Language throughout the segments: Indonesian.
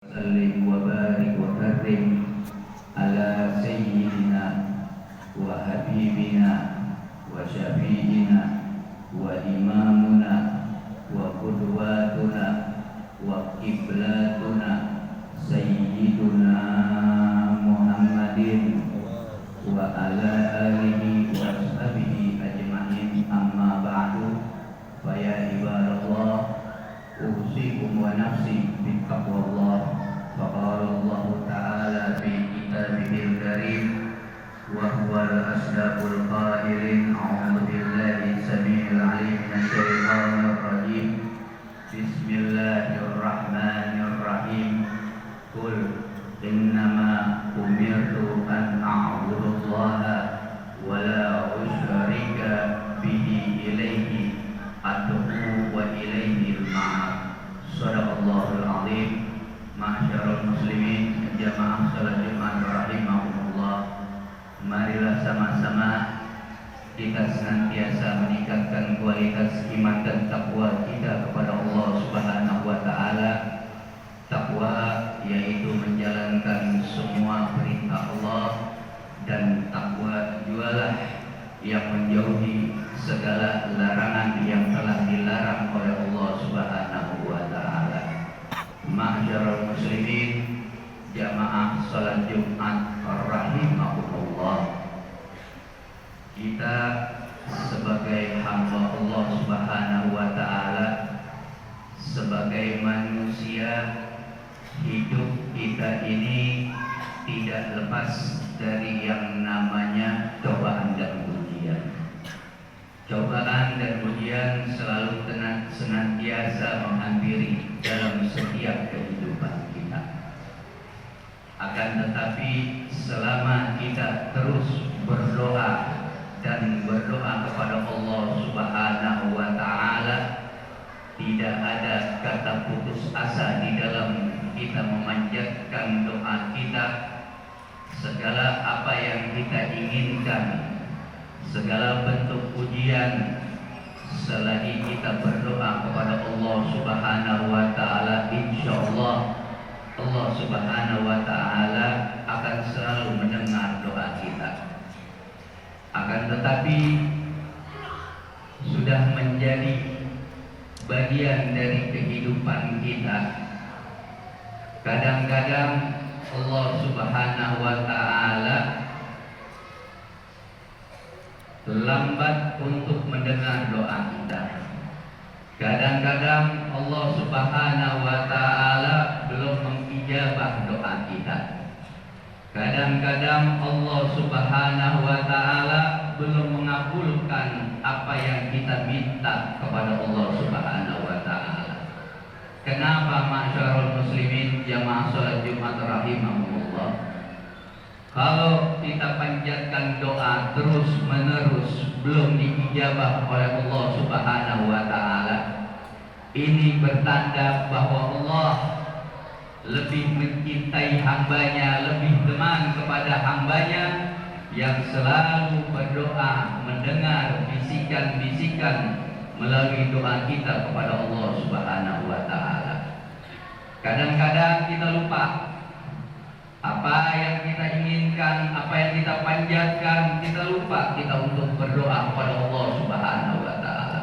Sallim wa barik wa karim ala sayyidina wa habibina wa syafi'ina wa imamuna wa qudwatuna wa qiblatuna sayyiduna Muhammadin wa ala alihi wa ashabihi ajma'in, amma ba'du. Fa ya ibadallah, usikum wa nafsi bittaqwallah. Faqala Allah Ta'ala fi kitabihil karim wa huwal asdaqul qailin. A'udzu billahi samii'il 'aliim minasy syaithaanir rajiim. Bismillahirrahmanirrahim. Qul innama umirtu an a'budullaha wa la usyrika bihi ilaihi ad'u wa ilaihil ma'ab. Shadaqallahul 'azim. Ma'syarul muslimin, jamaah salat Jumat rahimahumullah. Marilah sama-sama kita senantiasa meningkatkan kualitas iman dan takwa kita kepada Allah Subhanahu wa taala. Takwa yaitu menjalankan semua perintah Allah, dan takwa jualah yang menjauhi segala larangan yang telah dilarang oleh Allah Subhanahu wa taala. Ma'syarul muslimin, jamaah salat Jumat rahimahumullah. Kita sebagai hamba Allah Subhanahu wa taala, sebagai manusia, hidup kita ini tidak lepas dari yang namanya cobaan dan ujian. Cobaan dan ujian selalu senantiasa menghampiri dalam setiap kehidupan kita. Akan tetapi selama kita terus berdoa dan berdoa kepada Allah Subhanahu wa taala, tidak ada kata putus asa di dalam kita memanjatkan doa kita. Segala apa yang kita inginkan, segala bentuk ujian, selagi kita berdoa kepada Allah Subhanahu wa taala, insyaallah Allah Subhanahu wa taala akan selalu mendengar doa kita. Akan tetapi sudah menjadi bagian dari kehidupan kita. Kadang-kadang Allah Subhanahu wa taala lambat untuk mendengar doa kita. Kadang-kadang Allah Subhanahu wa taala belum mengijabah doa kita. Kadang-kadang Allah Subhanahu wa taala belum mengabulkan apa yang kita minta kepada Allah Subhanahu wa taala. Kenapa ma'syarul muslimin, jamaah salat Jumat rahimahumullah? Kalau kita panjatkan doa terus menerus belum diijabah oleh Allah Subhanahu wa taala, ini bertanda bahwa Allah lebih mencintai hambanya, lebih teman kepada hambanya yang selalu berdoa, mendengar bisikan-bisikan melalui doa kita kepada Allah Subhanahu wa taala. Kadang-kadang kita lupa apa yang kita inginkan, apa yang kita panjatkan, kita lupa kita untuk berdoa kepada Allah Subhanahu wa taala.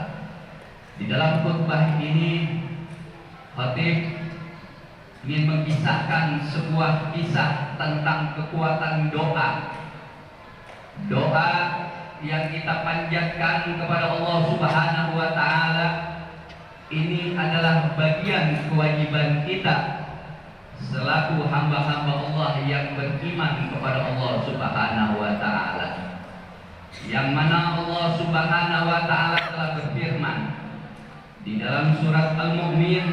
Di dalam khutbah ini, khatib ingin mengisahkan sebuah kisah tentang kekuatan doa. Doa yang kita panjatkan kepada Allah Subhanahu wa taala ini adalah bagian kewajiban kita selaku hamba-hamba Allah yang beriman kepada Allah Subhanahu wa taala. Yang mana Allah Subhanahu wa taala telah berfirman di dalam surat Al-Mu'min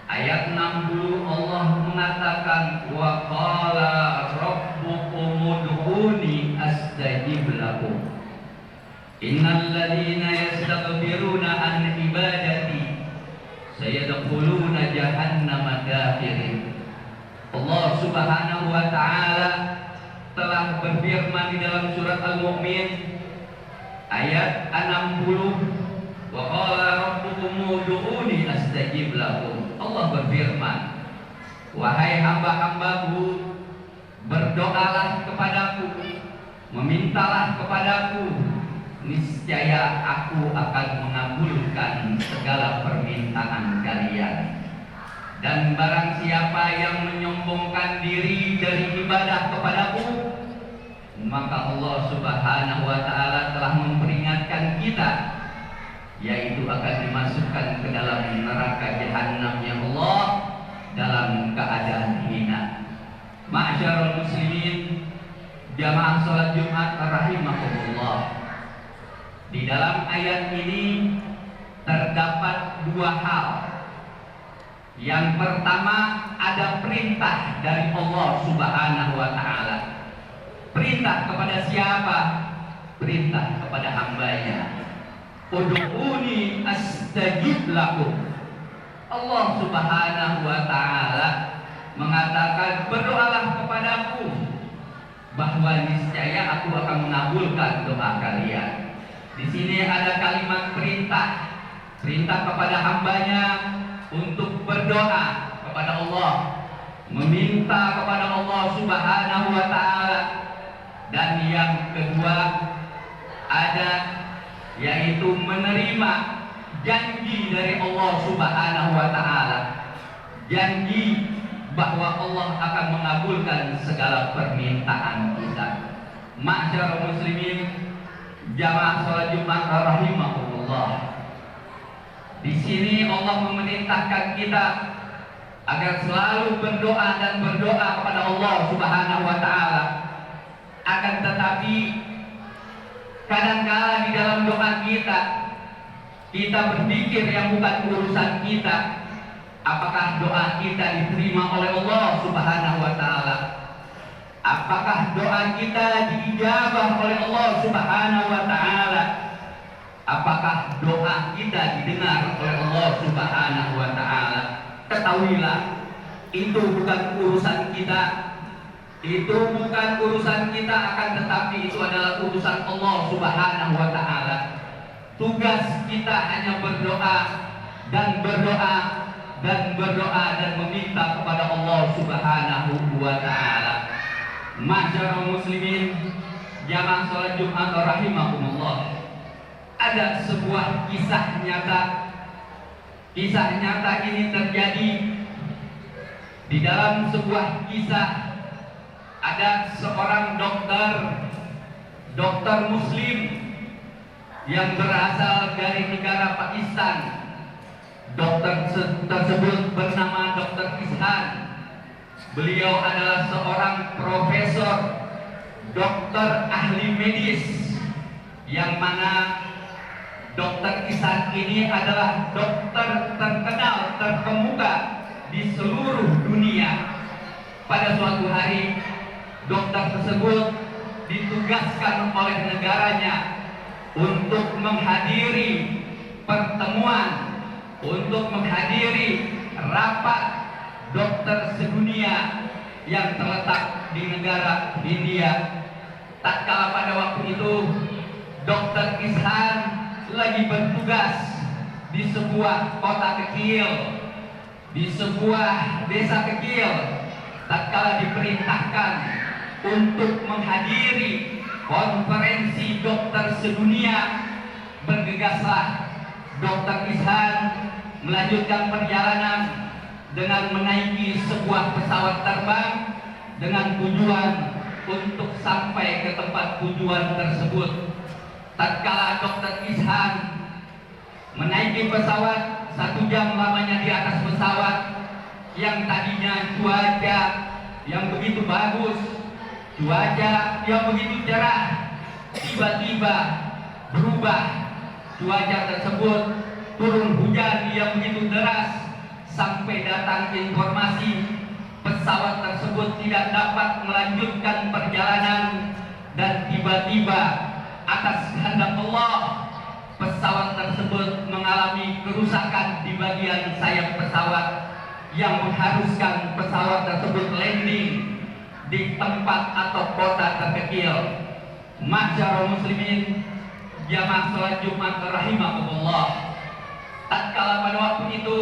ayat 60, Allah mengatakan, wa qala rabbukum ud'uni astajib lakum. Innal ladzina yastaghfiruna an ibadati sayadkhuluna jahannama dakhirin. Allah Subhanahu wa taala telah berfirman di dalam surat Al-Mu'min ayat 60, wa qala rabbukum ud'uni astajib lakum. Allah berfirman, Wahai hamba-hambaku, berdoalah kepadaku, memintalah kepadaku, niscaya aku akan mengabulkan segala permintaan kalian. Dan barang siapa yang menyombongkan diri dari ibadah kepadaku, maka Allah Subhanahu wa ta'ala telah memperingatkan kita, yaitu akan dimasukkan ke dalam neraka jahanamnya Allah dalam keadaan hina. Ma'syarul muslimin, jamaah salat Jumat rahimakumullah. Di dalam ayat ini terdapat dua hal. Yang pertama, ada perintah dari Allah Subhanahu wa ta'ala. Perintah kepada siapa? Perintah kepada hambanya. Ud'uni astajib lakum. Allah Subhanahu wa ta'ala mengatakan, berdoalah kepadaku, bahwa niscaya aku akan mengabulkan doa kalian. Di sini ada kalimat perintah, perintah kepada hambanya untuk berdoa kepada Allah, meminta kepada Allah Subhanahu wa ta'ala. Dan yang kedua ada, yaitu menerima janji dari Allah Subhanahu wa ta'ala, janji bahwa Allah akan mengabulkan segala permintaan kita. Ma'syarul muslimin, jamaah salat Jumat rahimakumullah. Di sini Allah memerintahkan kita agar selalu berdoa dan berdoa kepada Allah Subhanahu wa ta'ala. Akan tetapi kadang-kala di dalam doa kita berpikir yang bukan urusan kita. Apakah doa kita diterima oleh Allah Subhanahu wa ta'ala? Apakah doa kita diijabah oleh Allah Subhanahu wa ta'ala? Apakah doa kita didengar oleh Allah Subhanahu wa ta'ala? Ketahuilah, itu bukan urusan kita. Itu bukan urusan kita, akan tetapi itu adalah urusan Allah Subhanahu wa ta'ala. Tugas kita hanya berdoa dan berdoa dan berdoa dan meminta kepada Allah Subhanahu wa ta'ala. Ma'syarul muslimin, jamaah salat Jumat rahimakumullah. Ada sebuah kisah nyata. Kisah nyata ini terjadi di dalam sebuah kisah. Ada seorang dokter muslim yang berasal dari negara Pakistan. Dokter tersebut bernama Dr. Ihsan. Beliau adalah seorang profesor, dokter ahli medis, yang mana Dr. Ihsan ini adalah dokter terkenal, terkemuka di seluruh dunia. Pada suatu hari, dokter tersebut ditugaskan oleh negaranya untuk menghadiri pertemuan, untuk menghadiri rapat dokter sedunia yang terletak di negara India. Tatkala pada waktu itu Dr. Ihsan lagi bertugas di sebuah kota kecil, di sebuah desa kecil. Tatkala diperintahkan untuk menghadiri konferensi dokter sedunia, bergegaslah Dr. Ihsan melanjutkan perjalanan dengan menaiki sebuah pesawat terbang dengan tujuan untuk sampai ke tempat tujuan tersebut. Tatkala Dr. Ihsan menaiki pesawat, 1 jam lamanya di atas pesawat, yang tadinya cuaca yang begitu bagus, cuaca yang begitu cerah, tiba-tiba berubah. Cuaca tersebut turun hujan yang begitu deras, sampai datang informasi pesawat tersebut tidak dapat melanjutkan perjalanan. Dan tiba-tiba atas kehendak Allah, pesawat tersebut mengalami kerusakan di bagian sayap pesawat, yang mengharuskan pesawat tersebut landing di tempat atau kota terkecil. Ma'syarul muslimin, jamaah salat Jumat rahimakumullah. Tatkala pada waktu itu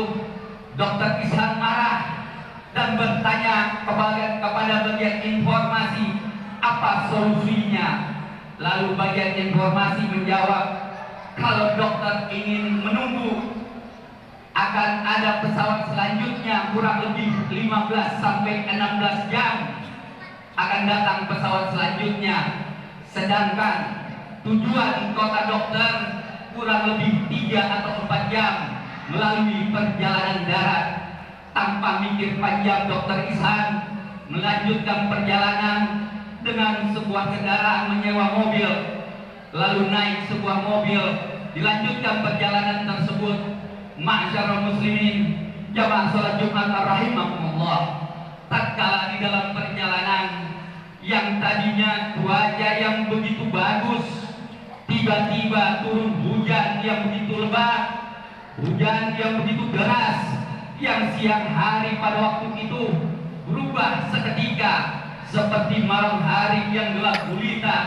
Dr. Ihsan marah dan bertanya kepada bagian informasi apa solusinya. Lalu bagian informasi menjawab, kalau dokter ingin menunggu akan ada pesawat selanjutnya kurang lebih 15 sampai 16 jam akan datang pesawat selanjutnya, sedangkan tujuan kota dokter kurang lebih 3 atau 4 jam melalui perjalanan darat. Tanpa mikir panjang, Dokter Ihsan melanjutkan perjalanan dengan sebuah kendaraan, menyewa mobil, lalu naik sebuah mobil, dilanjutkan perjalanan tersebut. Ma'syarul muslimin, jamaah salat Jumat rahimakumullah, tatkala di dalam perjalanan yang tadinya cuaca yang begitu bagus, tiba-tiba turun hujan yang begitu lebat, hujan yang begitu deras, yang siang hari pada waktu itu berubah seketika seperti malam hari yang gelap gulita,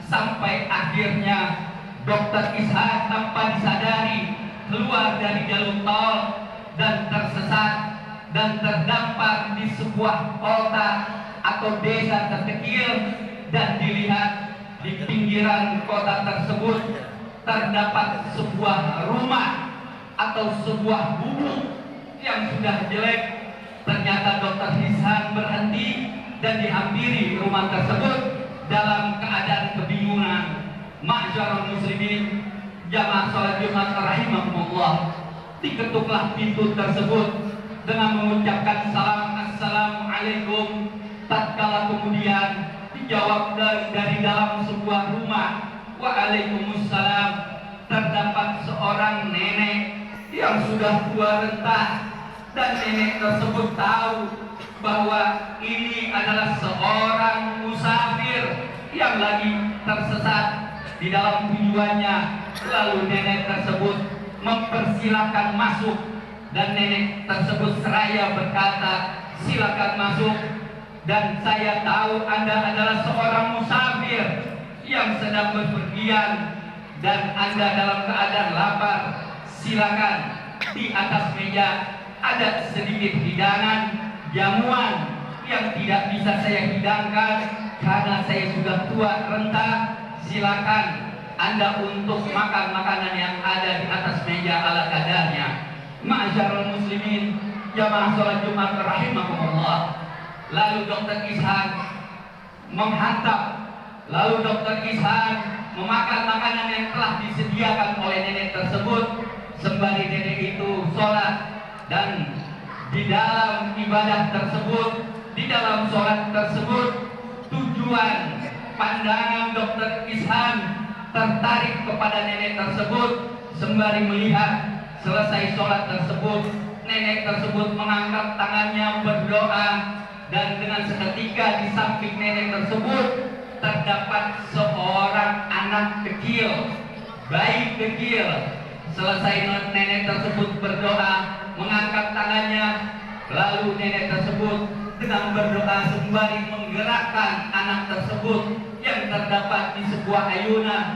sampai akhirnya Dokter Ihsan tanpa disadari keluar dari jalur tol dan tersesat dan terdampar di sebuah kota atau desa terkecil, dan dilihat di pinggiran kota tersebut terdapat sebuah rumah atau sebuah gubuk yang sudah jelek. Ternyata Dokter Ihsan berhenti dan dihampiri rumah tersebut dalam keadaan kebingungan. Ma'syarul muslimin, jamaah salat Jumat rahimakumullah, diketuklah pintu tersebut dengan mengucapkan salam, assalamualaikum. Tatkala kemudian dijawab dari dalam sebuah rumah, waalaikumsalam, terdapat seorang nenek yang sudah tua renta, dan nenek tersebut tahu bahwa ini adalah seorang musafir yang lagi tersesat di dalam tujuannya. Lalu nenek tersebut mempersilahkan masuk, dan nenek tersebut seraya berkata, silakan masuk, dan saya tahu Anda adalah seorang musafir yang sedang berpergian dan Anda dalam keadaan lapar. Silakan, di atas meja ada sedikit hidangan, jamuan yang tidak bisa saya hidangkan karena saya sudah tua renta. Silakan Anda untuk makan makanan yang ada di atas meja ala kadarnya. Ma'syarul muslimin, jamaah salat Jumat rahimakumullah. Lalu Dokter Ihsan menghantap, lalu Dokter Ihsan memakan makanan yang telah disediakan oleh nenek tersebut, sembari nenek itu sholat. Dan di dalam ibadah tersebut, di dalam sholat tersebut, tujuan pandangan Dokter Ihsan tertarik kepada nenek tersebut, sembari melihat selesai sholat tersebut, nenek tersebut mengangkat tangannya berdoa, dan dengan seketika di samping nenek tersebut terdapat seorang anak kecil, bayi kecil. Selesai nenek tersebut berdoa, mengangkat tangannya, lalu nenek tersebut dengan berdoa sembari menggerakkan anak tersebut yang terdapat di sebuah ayunan,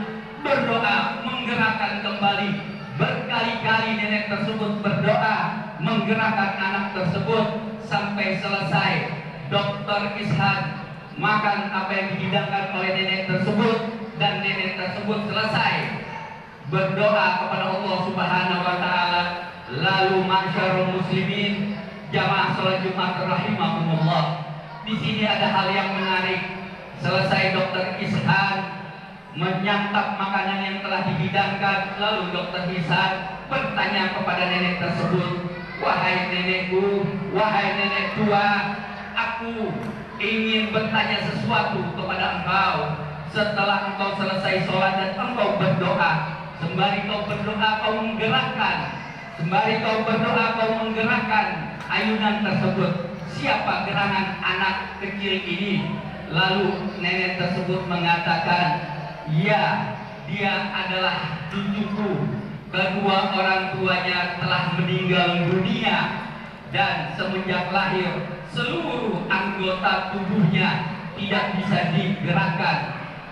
berdoa menggerakkan kembali. Berkali-kali nenek tersebut berdoa menggerakkan anak tersebut sampai selesai. Dokter Ihsan makan apa yang dihidangkan oleh nenek tersebut, dan nenek tersebut selesai berdoa kepada Allah Subhanahu wa taala. Lalu ma'syarul muslimin, jamaah salat Jumat rahimakumullah, di sini ada hal yang menarik. Selesai Dokter Ihsan menyantap makanan yang telah dihidangkan, lalu Dokter Ihsan bertanya kepada nenek tersebut, wahai nenekku, wahai nenek tua, aku ingin bertanya sesuatu kepada engkau. Setelah engkau selesai sholat dan engkau berdoa, sembari kau berdoa kau menggerakkan, sembari kau berdoa kau menggerakkan ayunan tersebut, siapa gerangan anak kecil ini? Lalu nenek tersebut mengatakan, ya, dia adalah cucuku. Kedua orang tuanya telah meninggal dunia, dan semenjak lahir seluruh anggota tubuhnya tidak bisa digerakkan.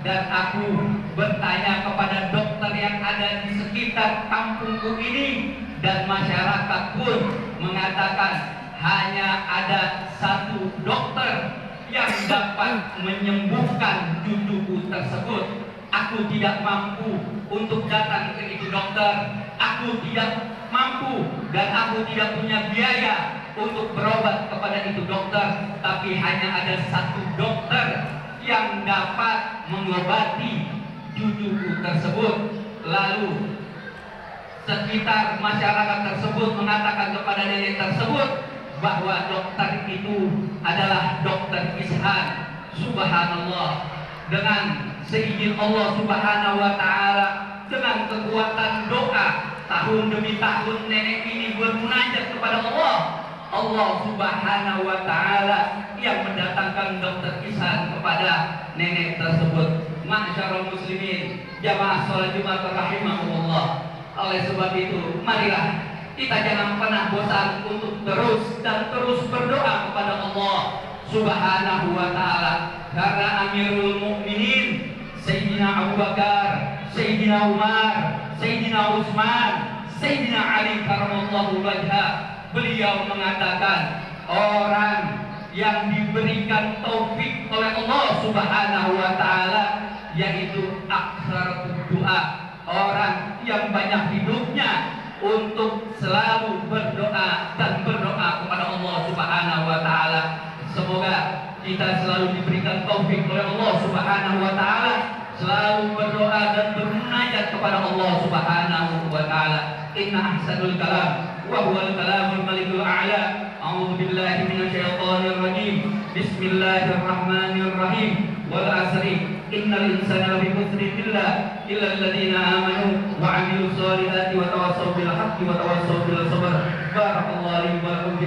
Dan aku bertanya kepada dokter yang ada di sekitar kampungku ini, dan masyarakat pun mengatakan hanya ada satu dokter yang dapat menyembuhkan cucuku tersebut. Aku tidak mampu untuk datang ke itu dokter. Aku tidak mampu dan aku tidak punya biaya untuk berobat kepada itu dokter. Tapi hanya ada satu dokter yang dapat mengobati cucuku tersebut. Lalu sekitar masyarakat tersebut mengatakan kepada nenek tersebut bahwa dokter itu adalah dokter Ishan. Subhanallah, dengan seizin Allah Subhanahu wa taala, dengan kekuatan doa, tahun demi tahun nenek ini bermunajat kepada Allah. Allah Subhanahu wa taala yang mendatangkan dokter Ishan kepada nenek tersebut. Ma'syarul muslimin, jamaah salat Jumat rahimahumullah. Oleh sebab itu, marilah kita jangan pernah bosan untuk terus dan terus berdoa kepada Allah Subhanahu wa taala. Karena Amirul Mukminin Sayyidina Abu Bakar, Sayyidina Umar, Sayyidina Utsman, Sayyidina Ali karamallahu wajha, beliau mengatakan orang yang diberikan taufik oleh Allah Subhanahu wa taala yaitu aktsar doa, orang yang banyak hidupnya untuk selalu berdoa dan berdoa kepada Allah Subhanahu wa taala. Semoga kita selalu diberikan taufik oleh Allah Subhanahu wa taala, selalu berdoa dan bermunajat kepada Allah Subhanahu wa taala. Inna ahsanul kalam wa huwal kalamul malikul a'la. A'udzu billahi minasyaitonir rajim. Bismillahirrahmanirrahim. Wal 'asri innal insana lafi khusrin illa alladziina aamanu wa 'amilus solihati wa tawassaw bil haqqi wa tawassaw bis sabr. Barakallahu li wa lakum.